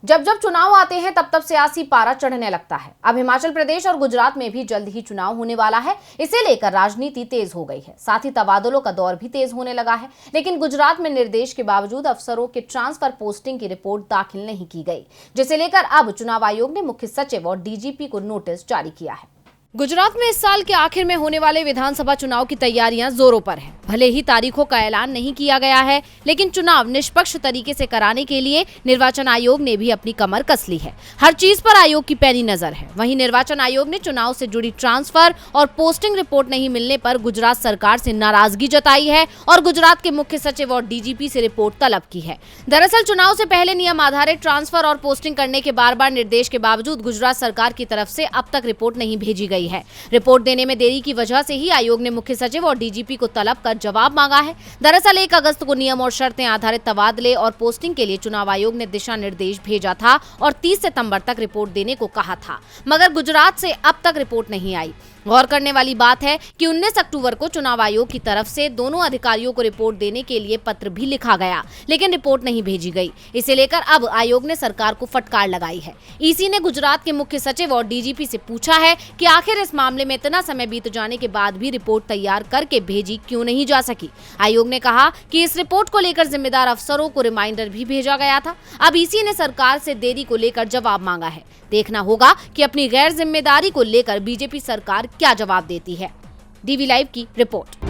जब जब चुनाव आते हैं तब तब सियासी पारा चढ़ने लगता है। अब हिमाचल प्रदेश और गुजरात में भी जल्द ही चुनाव होने वाला है। इसे लेकर राजनीति तेज हो गई है, साथ ही तबादलों का दौर भी तेज होने लगा है। लेकिन गुजरात में निर्देश के बावजूद अफसरों के ट्रांसफर पोस्टिंग की रिपोर्ट दाखिल नहीं की गई, जिसे लेकर अब चुनाव आयोग ने मुख्य सचिव और डीजीपी को नोटिस जारी किया है। गुजरात में इस साल के आखिर में होने वाले विधानसभा चुनाव की तैयारियां जोरों पर हैं। भले ही तारीखों का ऐलान नहीं किया गया है, लेकिन चुनाव निष्पक्ष तरीके से कराने के लिए निर्वाचन आयोग ने भी अपनी कमर कस ली है। हर चीज पर आयोग की पैनी नजर है। वहीं निर्वाचन आयोग ने चुनाव से जुड़ी ट्रांसफर और पोस्टिंग रिपोर्ट नहीं मिलने पर गुजरात सरकार से नाराजगी जताई है और गुजरात के मुख्य सचिव और डीजीपी से रिपोर्ट तलब की है। दरअसल चुनाव से पहले नियम आधारित ट्रांसफर और पोस्टिंग करने के बार निर्देश के बावजूद गुजरात सरकार की तरफ से अब तक रिपोर्ट नहीं भेजी गई है। रिपोर्ट देने में देरी की वजह से ही आयोग ने मुख्य सचिव और डीजीपी को तलब कर जवाब मांगा है। दरअसल 1 अगस्त को नियम और शर्तें आधारित तबादले और पोस्टिंग के लिए चुनाव आयोग ने दिशा निर्देश भेजा था और 30 सितंबर तक रिपोर्ट देने को कहा था, मगर गुजरात से अब तक रिपोर्ट नहीं आई। गौर करने वाली बात है कि 19 अक्टूबर को चुनाव आयोग की तरफ से दोनों अधिकारियों को रिपोर्ट देने के लिए पत्र भी लिखा गया, लेकिन रिपोर्ट नहीं भेजी गई। इसे लेकर अब आयोग ने सरकार को फटकार लगाई है। ईसी ने गुजरात के मुख्य सचिव और डीजीपी से पूछा है कि आखिर इस मामले में इतना समय बीत जाने के बाद भी रिपोर्ट तैयार करके भेजी क्यों नहीं जा सकी। आयोग ने कहा कि इस रिपोर्ट को लेकर जिम्मेदार अफसरों को रिमाइंडर भी भेजा गया था। अब ईसी ने सरकार से देरी को लेकर जवाब मांगा है। देखना होगा कि अपनी गैर जिम्मेदारी को लेकर बीजेपी सरकार क्या जवाब देती है। डीवी लाइव की रिपोर्ट।